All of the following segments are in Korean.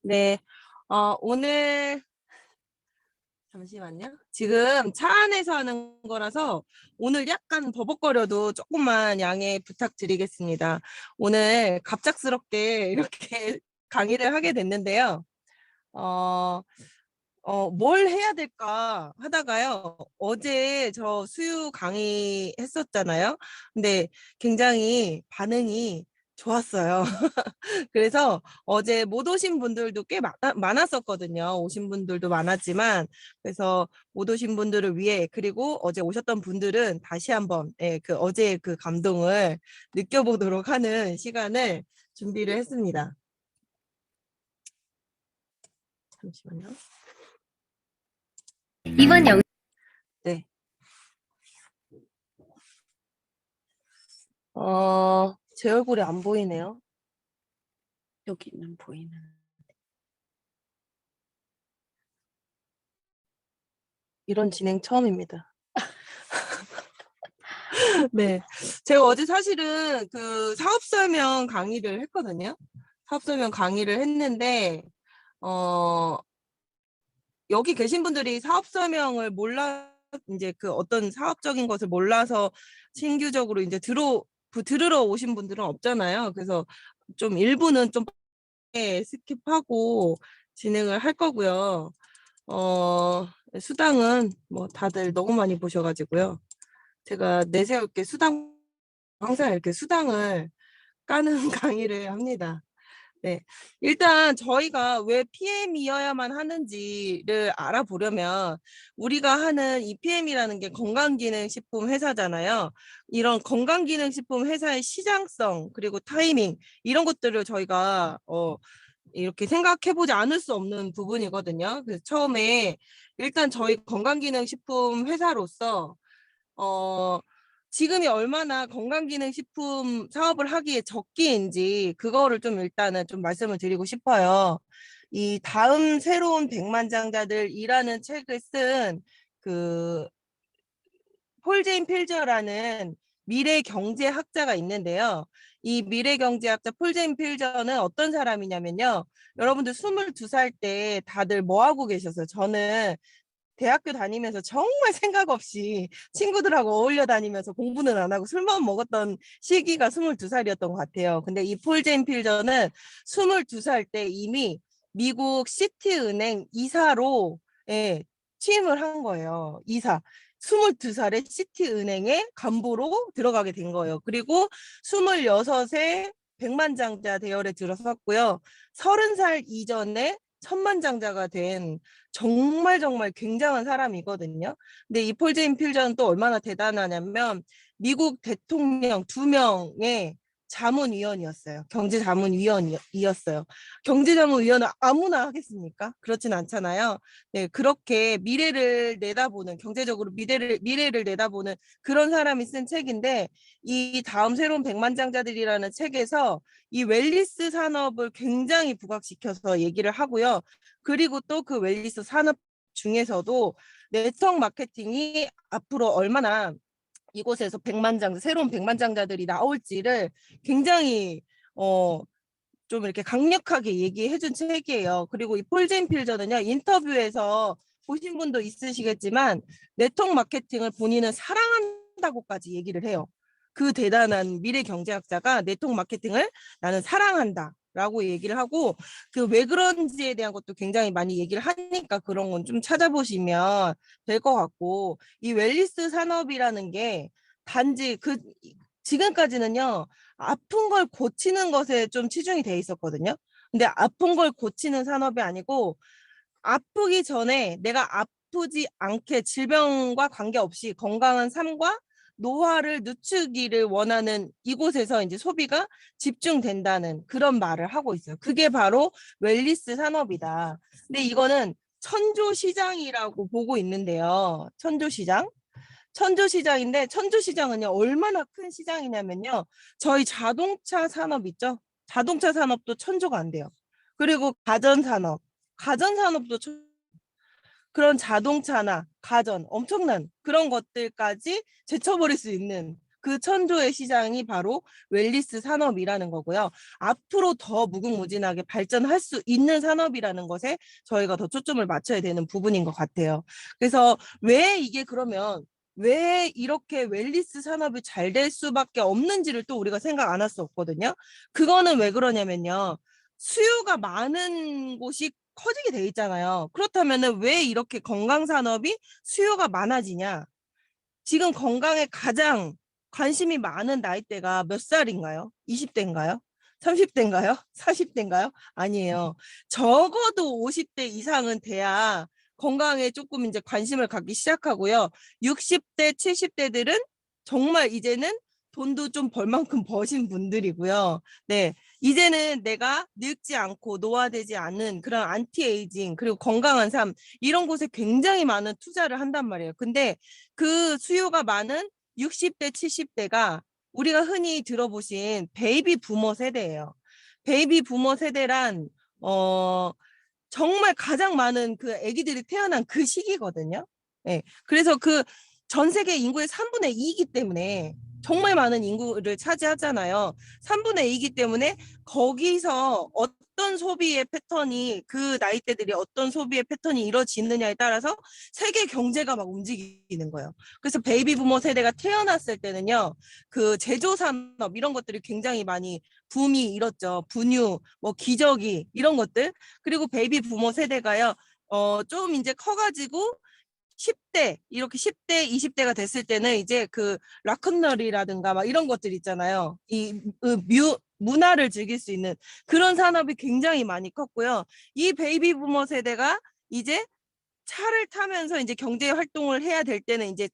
네, 오늘, 잠시만요. 지금 차 안에서 하는 거라서 오늘 약간 버벅거려도 조금만 양해 부탁드리겠습니다. 오늘 갑작스럽게 이렇게 강의를 하게 됐는데요. 어, 뭘 해야 될까 하다가요. 어제 저 수유 강의 했었잖아요. 근데 굉장히 반응이 좋았어요. 그래서 어제 못 오신 분들도 꽤 많았었거든요. 오신 분들도 많았지만, 그래서 못 오신 분들을 위해, 그리고 어제 오셨던 분들은 다시 한번, 그 어제의 그 감동을 느껴보도록 하는 시간을 준비를 했습니다. 잠시만요. 이번 영 네. 제 얼굴이 안 보이네요. 여기는 보이는. 이런 진행 처음입니다. 네. 제가 어제 사실은 그 사업 설명 강의를 했거든요. 사업 설명 강의를 했는데, 어, 여기 계신 분들이 사업 설명을 이제 그 어떤 사업적인 것을 몰라서 신규적으로 이제 들으러 오신 분들은 없잖아요. 그래서 좀 일부는 좀 스킵하고 진행을 할 거고요. 수당은 뭐 다들 너무 많이 보셔가지고요. 제가 내세울 게 항상 이렇게 수당을 까는 강의를 합니다. 네. 일단 저희가 왜 PM이어야만 하는지를 알아보려면 우리가 하는 이 PM이라는 게 건강기능식품 회사잖아요. 이런 건강기능식품 회사의 시장성 그리고 타이밍 이런 것들을 저희가 이렇게 생각해보지 않을 수 없는 부분이거든요. 그래서 처음에 일단 저희 건강기능식품 회사로서 어, 지금이 얼마나 건강기능식품 사업을 하기에 적기인지 그거를 좀 일단은 좀 말씀을 드리고 싶어요. 이 다음 새로운 백만장자들이라는 책을 쓴 그 폴 제인 필저라는 미래 경제학자가 있는데요. 이 미래 경제학자 폴 제인 필저는 어떤 사람이냐면요. 여러분들 22살 때 다들 뭐 하고 계셨어요? 저는 대학교 다니면서 정말 생각 없이 친구들하고 어울려 다니면서 공부는 안 하고 술만 먹었던 시기가 22살이었던 것 같아요. 근데 이 폴 제인 필저는 22살 때 이미 미국 시티은행 이사로 취임을 한 거예요. 이사. 22살에 시티은행의 간부로 들어가게 된 거예요. 그리고 26세 백만장자 대열에 들어섰고요. 30살 이전에 천만장자가 된 정말 굉장한 사람이거든요. 근데 이 폴 제인 필저는 또 얼마나 대단하냐면 미국 대통령 2명의 자문위원이었어요. 경제자문위원이었어요. 경제자문위원은 아무나 하겠습니까? 그렇진 않잖아요. 네, 그렇게 미래를 내다보는 경제적으로 미래를 내다보는 그런 사람이 쓴 책인데 이 다음 새로운 백만장자들이라는 책에서 이 웰니스 산업을 굉장히 부각시켜서 얘기를 하고요. 그리고 또 그 웰니스 산업 중에서도 네트워크 마케팅이 앞으로 얼마나 이곳에서 새로운 백만장자들이 나올지를 굉장히 좀 이렇게 강력하게 얘기해준 책이에요. 그리고 이 폴 제인 필저는요, 인터뷰에서 보신 분도 있으시겠지만 네트워크 마케팅을 본인은 사랑한다고까지 얘기를 해요. 그 대단한 미래 경제학자가 네트워크 마케팅을 나는 사랑한다. 라고 얘기를 하고 그 왜 그런지에 대한 것도 굉장히 많이 얘기를 하니까 그런 건 좀 찾아보시면 될 것 같고 이 웰니스 산업이라는 게 단지 지금까지는요 아픈 걸 고치는 것에 좀 치중이 돼 있었거든요. 근데 아픈 걸 고치는 산업이 아니고 아프기 전에 내가 아프지 않게 질병과 관계없이 건강한 삶과 노화를 늦추기를 원하는 이곳에서 이제 소비가 집중된다는 그런 말을 하고 있어요. 그게 바로 웰니스 산업이다. 근데 이거는 천조시장이라고 보고 있는데요. 천조시장. 천조시장인데 천조시장은요 얼마나 큰 시장이냐면요 저희 자동차 산업 있죠 자동차 산업도 천조가 안 돼요 그리고 가전산업도 그런 자동차나 가전 엄청난 그런 것들까지 제쳐버릴 수 있는 그 천조의 시장이 바로 웰니스 산업이라는 거고요. 앞으로 더 무궁무진하게 발전할 수 있는 산업이라는 것에 저희가 더 초점을 맞춰야 되는 부분인 것 같아요. 그래서 왜 이게 그러면 왜 이렇게 웰니스 산업이 잘 될 수밖에 없는지를 또 우리가 생각 안 할 수 없거든요. 그거는 왜 그러냐면요. 수요가 많은 곳이 커지게 돼 있잖아요. 그렇다면 왜 이렇게 건강 산업이 수요가 많아지냐? 지금 건강에 가장 관심이 많은 나이대가 몇 살인가요? 20대인가요? 30대인가요? 40대인가요? 아니에요. 적어도 50대 이상은 돼야 건강에 조금 이제 관심을 갖기 시작하고요. 60대, 70대들은 정말 이제는 돈도 좀 벌 만큼 버신 분들이고요. 네. 이제는 내가 늙지 않고 노화되지 않는 그런 안티에이징 그리고 건강한 삶 이런 곳에 굉장히 많은 투자를 한단 말이에요. 근데 그 수요가 많은 60대, 70대가 우리가 흔히 들어보신 베이비 부머 세대예요. 베이비 부머 세대란 정말 가장 많은 그 아기들이 태어난 그 시기거든요. 네. 그래서 그 전 세계 인구의 3분의 2이기 때문에 정말 많은 인구를 차지하잖아요. 3분의 2이기 때문에 거기서 어떤 소비의 패턴이 그 나이대들이 어떤 소비의 패턴이 이루어지느냐에 따라서 세계 경제가 막 움직이는 거예요. 그래서 베이비 부머 세대가 태어났을 때는요. 그 제조 산업 이런 것들이 굉장히 많이 붐이 일었죠. 분유, 뭐 기저귀 이런 것들. 그리고 베이비 부머 세대가요. 좀 이제 커가지고 10대 이렇게 10대 20대가 됐을 때는 이제 그 락큰롤이라든가 막 이런 것들 있잖아요. 문화를 즐길 수 있는 그런 산업이 굉장히 많이 컸고요. 이 베이비 부머 세대가 이제 차를 타면서 이제 경제 활동을 해야 될 때는 이제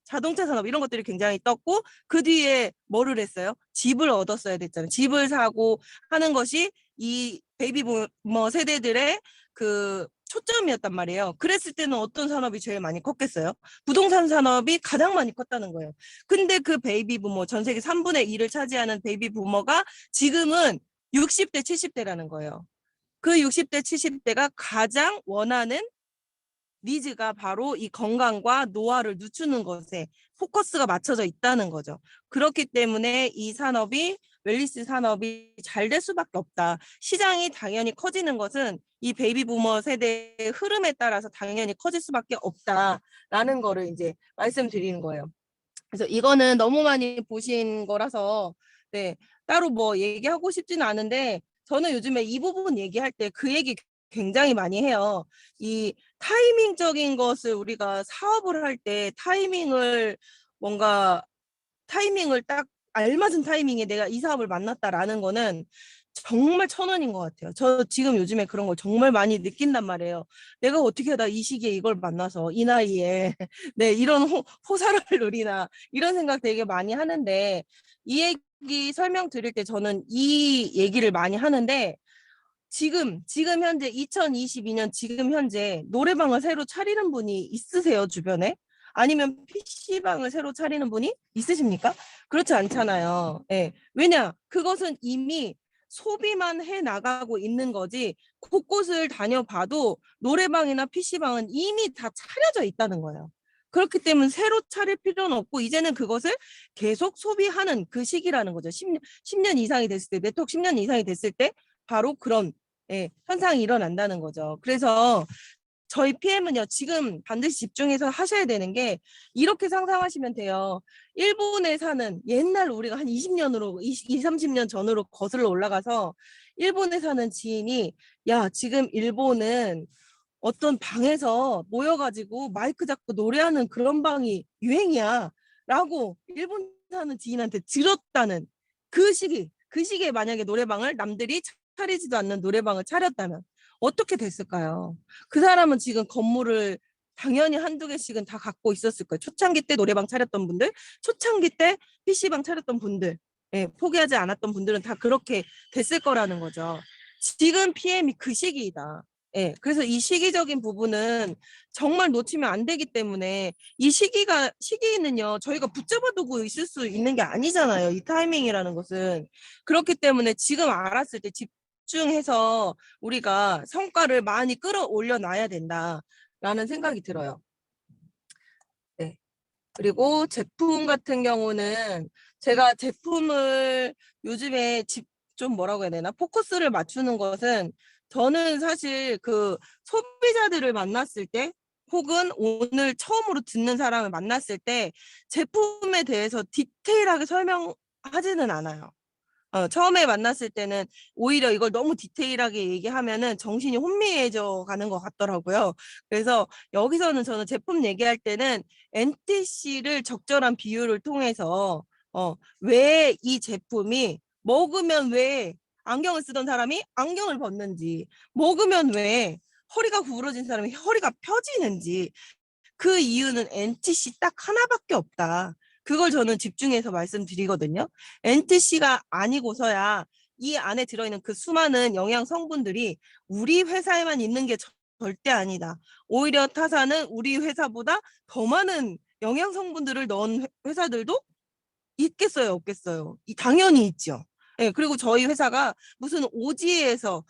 자동차 산업 이런 것들이 굉장히 떴고 그 뒤에 뭐를 했어요? 집을 얻었어야 됐잖아요. 집을 사고 하는 것이 이 베이비 부머 세대들의 그 초점이었단 말이에요. 그랬을 때는 어떤 산업이 제일 많이 컸겠어요? 부동산 산업이 가장 많이 컸다는 거예요. 근데 그 베이비 부머 전 세계 3분의 1을 차지하는 베이비 부머가 지금은 60대, 70대라는 거예요. 그 60대, 70대가 가장 원하는 니즈가 바로 이 건강과 노화를 늦추는 것에 포커스가 맞춰져 있다는 거죠. 그렇기 때문에 이 산업이 웰니스 산업이 잘 될 수밖에 없다. 시장이 당연히 커지는 것은 이 베이비 부머 세대의 흐름에 따라서 당연히 커질 수밖에 없다라는 거를 이제 말씀드리는 거예요. 그래서 이거는 너무 많이 보신 거라서 네, 따로 뭐 얘기하고 싶지는 않은데 저는 요즘에 이 부분 얘기할 때 그 얘기 굉장히 많이 해요. 이 타이밍적인 것을 우리가 사업을 할 때 뭔가 타이밍을 딱 알맞은 타이밍에 내가 이 사업을 만났다라는 거는 정말 천원인 것 같아요. 저 지금 요즘에 그런 걸 정말 많이 느낀단 말이에요. 내가 어떻게 하다 이 시기에 이걸 만나서 이 나이에 네 이런 호사를 누리나 이런 생각 되게 많이 하는데 이 얘기 설명드릴 때 저는 이 얘기를 많이 하는데 지금 현재 2022년 지금 현재 노래방을 새로 차리는 분이 있으세요, 주변에? 아니면 PC방을 새로 차리는 분이 있으십니까? 그렇지 않잖아요. 예. 왜냐? 그것은 이미 소비만 해 나가고 있는 거지 곳곳을 다녀봐도 노래방이나 PC방은 이미 다 차려져 있다는 거예요. 그렇기 때문에 새로 차릴 필요는 없고 이제는 그것을 계속 소비하는 그 시기라는 거죠. 10년 이상이 됐을 때, 네트워크 10년 이상이 됐을 때 바로 그런 예, 현상이 일어난다는 거죠. 그래서 저희 PM은요, 지금 반드시 집중해서 하셔야 되는 게 이렇게 상상하시면 돼요. 일본에 사는 옛날 우리가 한 20년으로, 20, 30년 전으로 거슬러 올라가서 일본에 사는 지인이 야, 지금 일본은 어떤 방에서 모여가지고 마이크 잡고 노래하는 그런 방이 유행이야. 라고 일본 사는 지인한테 들었다는 그 시기에 만약에 노래방을 남들이 차리지도 않는 노래방을 차렸다면 어떻게 됐을까요? 그 사람은 지금 건물을 당연히 한두 개씩은 다 갖고 있었을 거예요. 초창기 때 노래방 차렸던 분들, 초창기 때 PC방 차렸던 분들, 예, 포기하지 않았던 분들은 다 그렇게 됐을 거라는 거죠. 지금 PM이 그 시기이다. 예, 그래서 이 시기적인 부분은 정말 놓치면 안 되기 때문에 이 시기는요, 저희가 붙잡아 두고 있을 수 있는 게 아니잖아요. 이 타이밍이라는 것은. 그렇기 때문에 지금 알았을 때 집중해서 우리가 성과를 많이 끌어올려 놔야 된다라는 생각이 들어요. 네. 그리고 제품 같은 경우는 제가 제품을 요즘에 좀 뭐라고 해야 되나? 포커스를 맞추는 것은 저는 사실 그 소비자들을 만났을 때 혹은 오늘 처음으로 듣는 사람을 만났을 때 제품에 대해서 디테일하게 설명하지는 않아요. 처음에 만났을 때는 오히려 이걸 너무 디테일하게 얘기하면은 정신이 혼미해져 가는 것 같더라고요. 그래서 여기서는 저는 제품 얘기할 때는 NTC를 적절한 비율을 통해서 왜 이 제품이 먹으면 왜 안경을 쓰던 사람이 안경을 벗는지, 먹으면 왜 허리가 구부러진 사람이 허리가 펴지는지, 그 이유는 NTC 딱 하나밖에 없다. 그걸 저는 집중해서 말씀드리거든요. NTC가 아니고서야 이 안에 들어있는 그 수많은 영양 성분들이 우리 회사에만 있는 게 절대 아니다. 오히려 타사는 우리 회사보다 더 많은 영양 성분들을 넣은 회사들도 있겠어요, 없겠어요? 당연히 있죠. 예, 그리고 저희 회사가 무슨 오지에서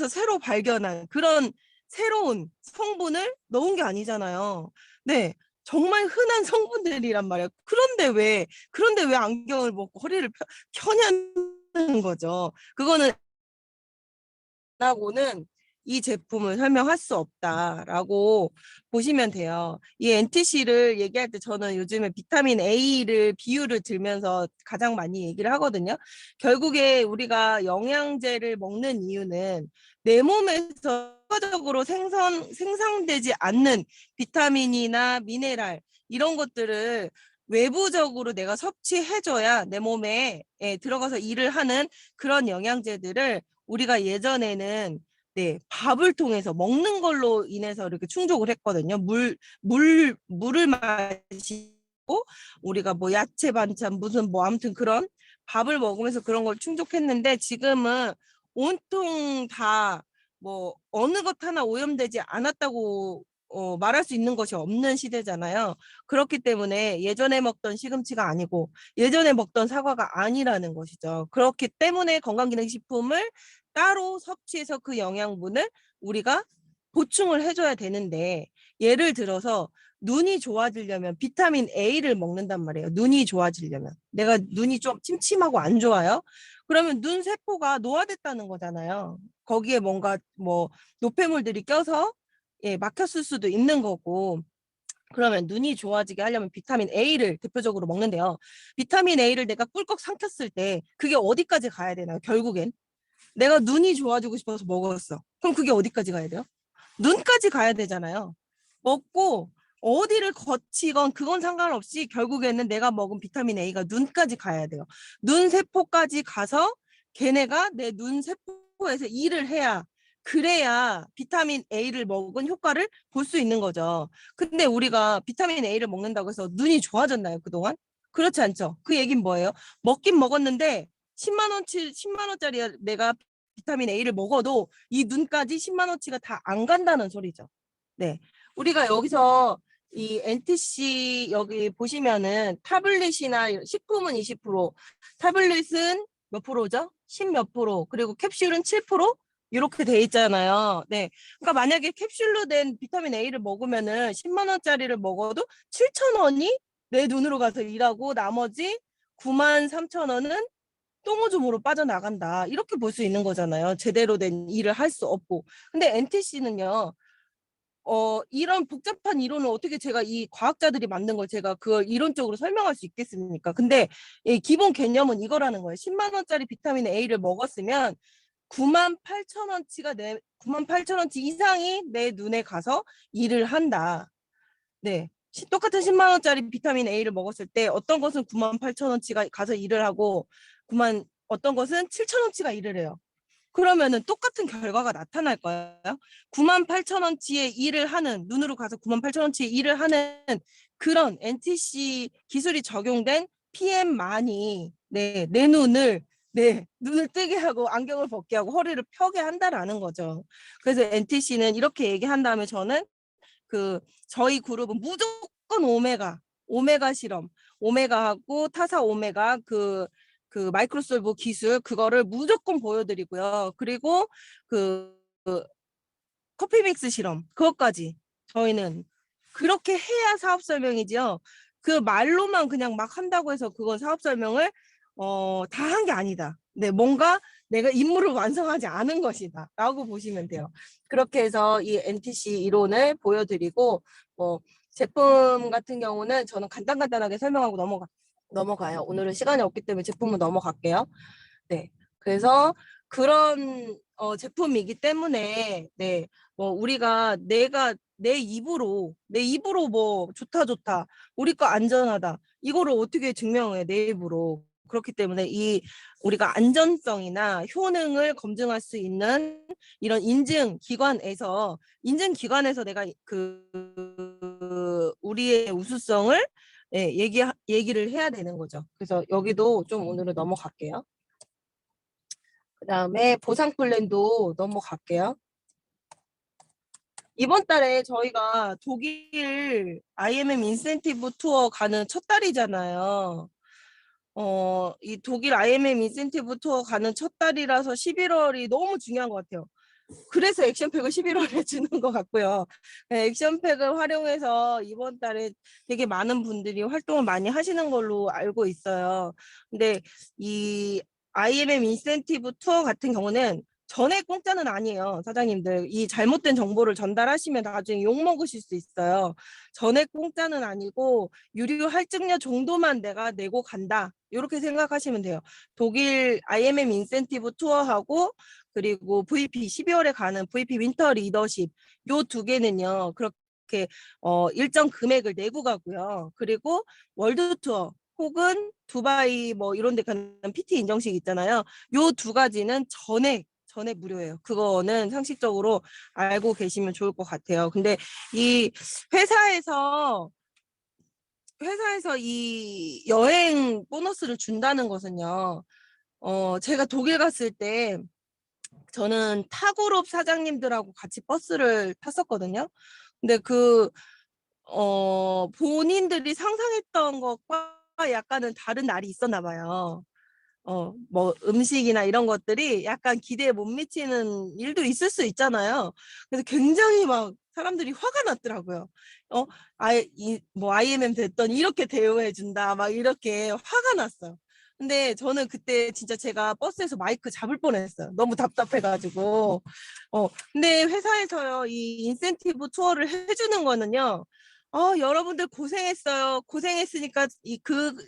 새로 발견한 그런 새로운 성분을 넣은 게 아니잖아요. 네, 정말 흔한 성분들이란 말이에요. 그런데 왜 안경을 벗고 허리를 펴냐는 거죠. 그거는 하고는 이 제품을 설명할 수 없다라고 보시면 돼요. 이 NTC를 얘기할 때 저는 요즘에 비타민 A를 비율을 들면서 가장 많이 얘기를 하거든요. 결국에 우리가 영양제를 먹는 이유는 내 몸에서 효과적으로 생성되지 않는 비타민이나 미네랄 이런 것들을 외부적으로 내가 섭취해줘야 내 몸에 들어가서 일을 하는 그런 영양제들을 우리가 예전에는 네, 밥을 통해서 먹는 걸로 인해서 이렇게 충족을 했거든요. 물을 마시고 우리가 뭐 야채 반찬 무슨 뭐 아무튼 그런 밥을 먹으면서 그런 걸 충족했는데 지금은 온통 다 뭐 어느 것 하나 오염되지 않았다고 말할 수 있는 것이 없는 시대잖아요. 그렇기 때문에 예전에 먹던 시금치가 아니고 예전에 먹던 사과가 아니라는 것이죠. 그렇기 때문에 건강기능식품을 따로 섭취해서 그 영양분을 우리가 보충을 해줘야 되는데 예를 들어서 눈이 좋아지려면 비타민 A를 먹는단 말이에요. 눈이 좋아지려면. 내가 눈이 좀 침침하고 안 좋아요. 그러면 눈 세포가 노화됐다는 거잖아요. 거기에 뭔가 뭐 노폐물들이 껴서 막혔을 수도 있는 거고 그러면 눈이 좋아지게 하려면 비타민 A를 대표적으로 먹는데요. 비타민 A를 내가 꿀꺽 삼켰을 때 그게 어디까지 가야 되나요? 결국엔 내가 눈이 좋아지고 싶어서 먹었어. 그럼 그게 어디까지 가야 돼요? 눈까지 가야 되잖아요. 먹고 어디를 거치건 그건 상관없이 결국에는 내가 먹은 비타민 A가 눈까지 가야 돼요. 눈 세포까지 가서 걔네가 내 눈 세포에서 일을 해야 그래야 비타민 A를 먹은 효과를 볼 수 있는 거죠. 근데 우리가 비타민 A를 먹는다고 해서 눈이 좋아졌나요, 그동안? 그렇지 않죠. 그 얘기는 뭐예요? 먹긴 먹었는데 10만 원짜리 내가 비타민 A를 먹어도 이 눈까지 10만 원치가 다 안 간다는 소리죠. 네. 우리가 여기서 이 NTC 여기 보시면은 타블릿이나 식품은 20%, 타블릿은 몇 프로죠? 10 몇 프로, 그리고 캡슐은 7%? 이렇게 돼 있잖아요. 네. 그러니까 만약에 캡슐로 된 비타민 A를 먹으면은 10만 원짜리를 먹어도 7천 원이 내 눈으로 가서 일하고 나머지 9만 3천 원은 똥오줌으로 빠져나간다. 이렇게 볼 수 있는 거잖아요. 제대로 된 일을 할 수 없고. 근데 NTC는요. 이런 복잡한 이론을 어떻게 제가 이 과학자들이 만든 걸 제가 그걸 이론적으로 설명할 수 있겠습니까? 근데 이 기본 개념은 이거라는 거예요. 10만 원짜리 비타민 A를 먹었으면 9만 8천 원치가 9만 8천 원치 이상이 내 눈에 가서 일을 한다. 네. 똑같은 10만 원짜리 비타민 A를 먹었을 때 어떤 것은 9만 8천 원치가 가서 일을 하고 어떤 것은 7천 원치가 일을 해요. 그러면은 똑같은 결과가 나타날 거예요. 9만 8천 원치의 일을 하는 눈으로 가서 9만 8천 원치의 일을 하는 그런 NTC 기술이 적용된 PM만이 내 눈을 뜨게 하고 안경을 벗게 하고 허리를 펴게 한다라는 거죠. 그래서 NTC는 이렇게 얘기한 다음에 저는 저희 그룹은 무조건 오메가 실험, 오메가하고 타사 오메가 마이크로솔브 기술 그거를 무조건 보여드리고요. 그리고 그 커피 믹스 실험 그것까지 저희는 그렇게 해야 사업 설명이지요. 그 말로만 그냥 막 한다고 해서 그건 사업 설명을 다 한 게 아니다. 네, 뭔가 내가 임무를 완성하지 않은 것이다 라고 보시면 돼요. 그렇게 해서 이 NTC 이론을 보여드리고 제품 같은 경우는 저는 간단하게 설명하고 넘어가요. 오늘은 시간이 없기 때문에 제품은 넘어갈게요. 네, 그래서 그런 제품이기 때문에 네, 우리가 내 입으로 뭐 좋다 우리 거 안전하다 이거를 어떻게 증명해 내 입으로. 그렇기 때문에 이 우리가 안전성이나 효능을 검증할 수 있는 이런 인증기관에서 내가 우리의 우수성을 얘기를 해야 되는 거죠. 그래서 여기도 좀 오늘은 넘어갈게요. 그다음에 보상 플랜도 넘어갈게요. 이번 달에 저희가 독일 IMM 인센티브 투어 가는 첫 달이잖아요. 이 독일 IMM 인센티브 투어 가는 첫 달이라서 11월이 너무 중요한 것 같아요. 그래서 액션팩을 11월에 주는 것 같고요. 네, 액션팩을 활용해서 이번 달에 되게 많은 분들이 활동을 많이 하시는 걸로 알고 있어요. 근데 이 IMM 인센티브 투어 같은 경우는 전액 공짜는 아니에요. 사장님들 이 잘못된 정보를 전달하시면 나중에 욕먹으실 수 있어요. 전액 공짜는 아니고 유료 할증료 정도만 내가 내고 간다 이렇게 생각하시면 돼요. 독일 IMM 인센티브 투어하고 그리고 VP 12월에 가는 VP 윈터 리더십 요 두 개는요 그렇게 일정 금액을 내고 가고요. 그리고 월드 투어 혹은 두바이 뭐 이런 데 가는 PT 인정식 있잖아요. 요 두 가지는 전액 무료예요. 그거는 상식적으로 알고 계시면 좋을 것 같아요. 근데 이 회사에서 이 여행 보너스를 준다는 것은요. 제가 독일 갔을 때 저는 타그룹 사장님들하고 같이 버스를 탔었거든요. 근데 본인들이 상상했던 것과 약간은 다른 날이 있었나 봐요. 뭐 음식이나 이런 것들이 약간 기대에 못 미치는 일도 있을 수 있잖아요. 그래서 굉장히 막 사람들이 화가 났더라고요. 뭐 IMM 됐더니 이렇게 대우해 준다. 막 이렇게 화가 났어요. 근데 저는 그때 진짜 제가 버스에서 마이크 잡을 뻔했어요. 너무 답답해가지고. 근데 회사에서요, 이 인센티브 투어를 해주는 거는요, 여러분들 고생했어요. 고생했으니까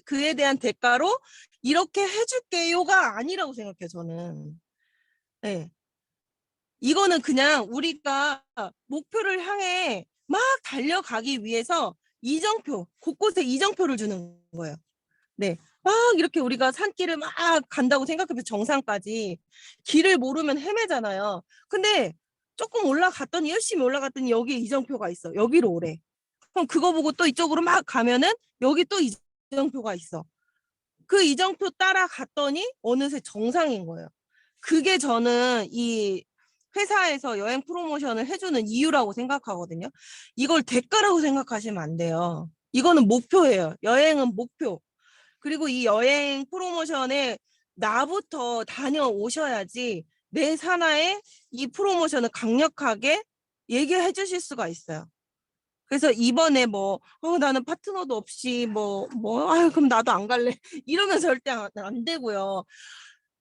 그에 대한 대가로 이렇게 해줄게요가 아니라고 생각해요, 저는. 네. 이거는 그냥 우리가 목표를 향해 막 달려가기 위해서 곳곳에 이정표를 주는 거예요. 네. 막 이렇게 우리가 산길을 막 간다고 생각해서 정상까지 길을 모르면 헤매잖아요. 근데 조금 열심히 올라갔더니 여기 이정표가 있어. 여기로 오래. 그럼 그거 보고 또 이쪽으로 막 가면은 여기 또 이정표가 있어. 그 이정표 따라갔더니 어느새 정상인 거예요. 그게 저는 이 회사에서 여행 프로모션을 해주는 이유라고 생각하거든요. 이걸 대가라고 생각하시면 안 돼요. 이거는 목표예요. 여행은 목표. 그리고 이 여행 프로모션에 나부터 다녀오셔야지 내 산하에 이 프로모션을 강력하게 얘기해 주실 수가 있어요. 그래서 이번에 나는 파트너도 없이 그럼 나도 안 갈래. 이러면 절대 안 되고요.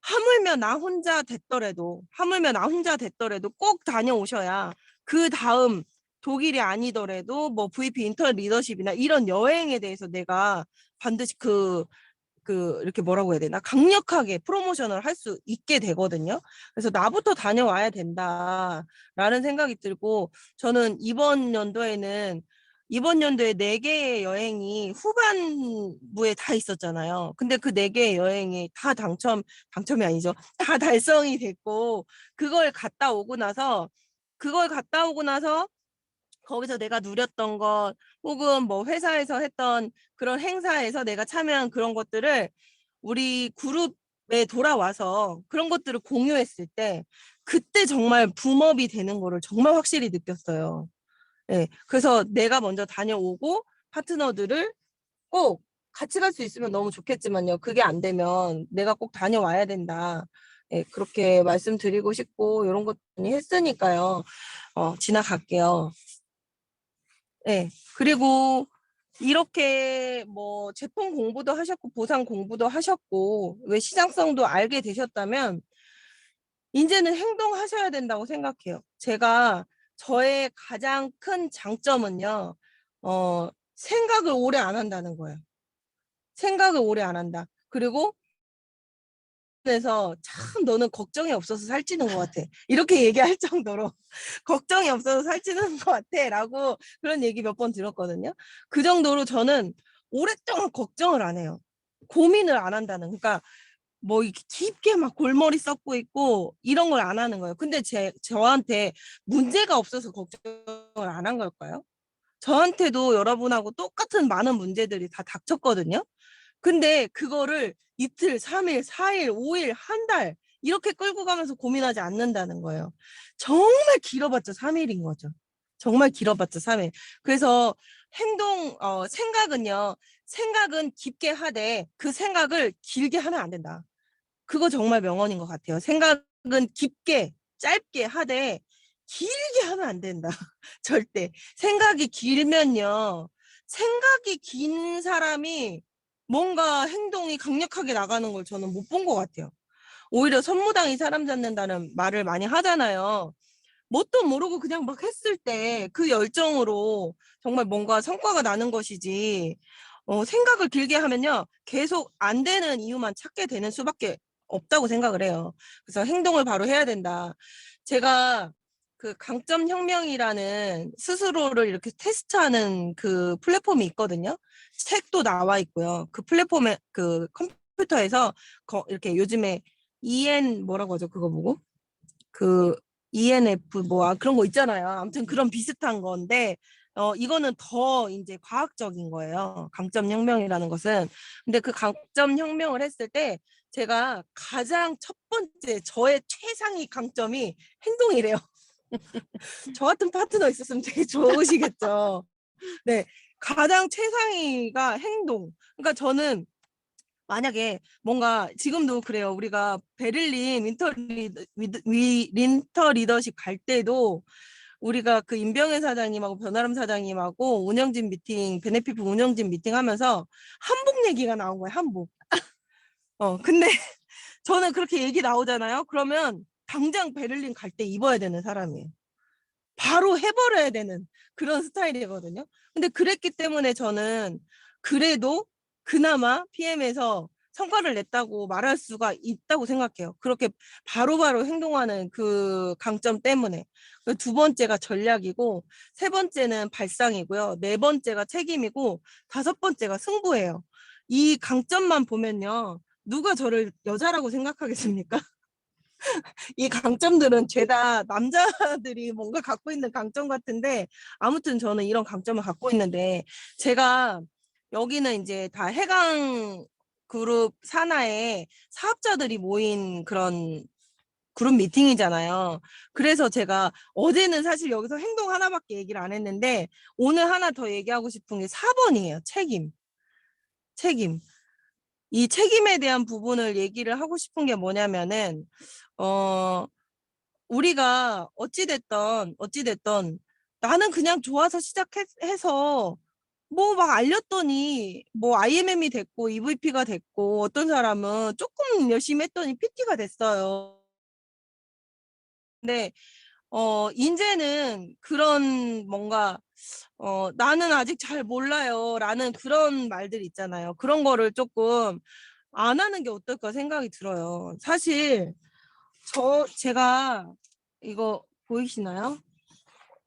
하물며 나 혼자 됐더라도 꼭 다녀오셔야 그 다음 독일이 아니더라도 뭐 VP 인터 리더십이나 이런 여행에 대해서 내가 반드시 이렇게 뭐라고 해야 되나? 강력하게 프로모션을 할 수 있게 되거든요. 그래서 나부터 다녀와야 된다라는 생각이 들고, 저는 이번 연도에 4개의 여행이 후반부에 다 있었잖아요. 근데 그 4개의 여행이 다 당첨이 아니죠. 다 달성이 됐고, 그걸 갔다 오고 나서 거기서 내가 누렸던 것 혹은 뭐 회사에서 했던 그런 행사에서 내가 참여한 그런 것들을 우리 그룹에 돌아와서 그런 것들을 공유했을 때 그때 정말 붐업이 되는 거를 정말 확실히 느꼈어요. 네, 그래서 내가 먼저 다녀오고 파트너들을 꼭 같이 갈 수 있으면 너무 좋겠지만요. 그게 안 되면 내가 꼭 다녀와야 된다. 네, 그렇게 말씀드리고 싶고 이런 것 많이 했으니까요. 지나갈게요. 네. 그리고 이렇게 뭐 제품 공부도 하셨고 보상 공부도 하셨고 왜 시장성도 알게 되셨다면 이제는 행동하셔야 된다고 생각해요. 제가 저의 가장 큰 장점은요. 생각을 오래 안 한다는 거예요. 생각을 오래 안 한다. 그리고 그래서 참 너는 걱정이 없어서 살찌는 것 같아. 이렇게 얘기할 정도로 걱정이 없어서 살찌는 것 같아. 라고 그런 얘기 몇 번 들었거든요. 그 정도로 저는 오랫동안 걱정을 안 해요. 고민을 안 한다는. 그러니까 뭐 이렇게 깊게 막 골머리 썩고 있고 이런 걸 안 하는 거예요. 근데 저한테 문제가 없어서 걱정을 안 한 걸까요? 저한테도 여러분하고 똑같은 많은 문제들이 다 닥쳤거든요. 근데 그거를 이틀, 3일, 4일, 5일, 한 달 이렇게 끌고 가면서 고민하지 않는다는 거예요. 정말 길어봤자 3일인 거죠. 정말 길어봤자 3일. 그래서 생각은요. 생각은 깊게 하되 그 생각을 길게 하면 안 된다. 그거 정말 명언인 것 같아요. 생각은 깊게, 짧게 하되 길게 하면 안 된다. 절대. 생각이 길면요. 생각이 긴 사람이 뭔가 행동이 강력하게 나가는 걸 저는 못 본 것 같아요. 오히려 선무당이 사람 잡는다는 말을 많이 하잖아요. 뭣도 모르고 그냥 막 했을 때 그 열정으로 정말 뭔가 성과가 나는 것이지, 생각을 길게 하면요. 계속 안 되는 이유만 찾게 되는 수밖에 없다고 생각을 해요. 그래서 행동을 바로 해야 된다. 제가 그 강점혁명이라는 스스로를 이렇게 테스트하는 그 플랫폼이 있거든요. 책도 나와 있고요. 그 플랫폼에 그 컴퓨터에서 이렇게 요즘에 EN 뭐라고 하죠? 그거 보고? 그 ENF 뭐 그런 거 있잖아요. 아무튼 그런 비슷한 건데 이거는 더 이제 과학적인 거예요. 강점혁명이라는 것은. 근데 그 강점혁명을 했을 때 제가 가장 첫 번째 저의 최상위 강점이 행동이래요. 저 같은 파트너 있었으면 되게 좋으시겠죠. 네, 가장 최상위가 행동. 그러니까 저는 만약에 뭔가 지금도 그래요. 우리가 베를린 윈터 리더십 갈 때도 우리가 그 임병현 사장님하고 변아름 사장님하고 운영진 미팅, 베네피트 운영진 미팅 하면서 한복 얘기가 나온 거예요. 한복. 근데 저는 그렇게 얘기 나오잖아요. 그러면 당장 베를린 갈 때 입어야 되는 사람이에요. 바로 해버려야 되는 그런 스타일이거든요. 근데 그랬기 때문에 저는 그래도 그나마 PM에서 성과를 냈다고 말할 수가 있다고 생각해요. 그렇게 바로바로 행동하는 그 강점 때문에. 두 번째가 전략이고, 세 번째는 발상이고요. 네 번째가 책임이고, 다섯 번째가 승부예요. 이 강점만 보면요. 누가 저를 여자라고 생각하겠습니까? 이 강점들은 죄다 남자들이 뭔가 갖고 있는 강점 같은데 아무튼 저는 이런 강점을 갖고 있는데 제가 여기는 이제 다 해강 그룹 산하에 사업자들이 모인 그런 그룹 미팅이잖아요. 그래서 제가 어제는 사실 여기서 행동 하나밖에 얘기를 안 했는데 오늘 하나 더 얘기하고 싶은 게 4번이에요. 책임. 책임. 이 책임에 대한 부분을 얘기를 하고 싶은 게 뭐냐면은 어 우리가 어찌됐던 나는 그냥 좋아서 시작해서 뭐 막 알렸더니 뭐 IMM이 됐고 EVP가 됐고 어떤 사람은 조금 열심히 했더니 PT가 됐어요. 근데 이제는 그런 뭔가 나는 아직 잘 몰라요 라는 그런 말들 있잖아요. 그런 거를 조금 안 하는 게 어떨까 생각이 들어요. 사실 제가 이거 보이시나요?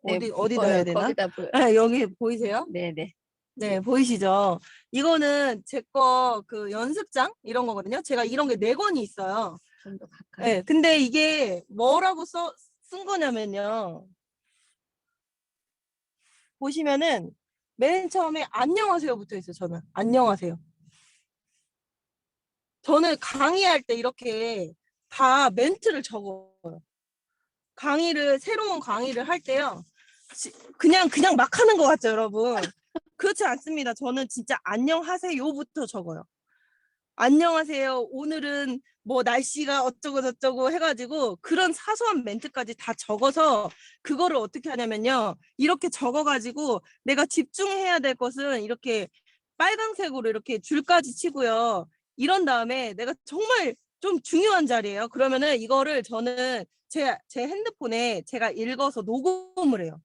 네, 어디다 해야 보여요. 되나? 거기다 보여. 네, 여기 보이세요? 네네. 네, 보이시죠? 이거는 제 거 그 연습장 이런 거거든요. 제가 이런 게 4권이 있어요. 좀 더 가까이. 네, 근데 이게 뭐라고 쓴 거냐면요. 보시면은 맨 처음에 안녕하세요 붙어 있어요. 저는 안녕하세요. 저는 강의할 때 이렇게 다 멘트를 적어요. 새로운 강의를 할 때요. 그냥 막 하는 것 같죠, 여러분? 그렇지 않습니다. 저는 진짜 안녕하세요부터 적어요. 안녕하세요. 오늘은 뭐 날씨가 어쩌고 저쩌고 해가지고 그런 사소한 멘트까지 다 적어서 그거를 어떻게 하냐면요. 이렇게 적어가지고 내가 집중해야 될 것은 이렇게 빨강색으로 이렇게 줄까지 치고요. 이런 다음에 내가 정말 좀 중요한 자리예요. 그러면은 이거를 저는 제 핸드폰에 제가 읽어서 녹음을 해요.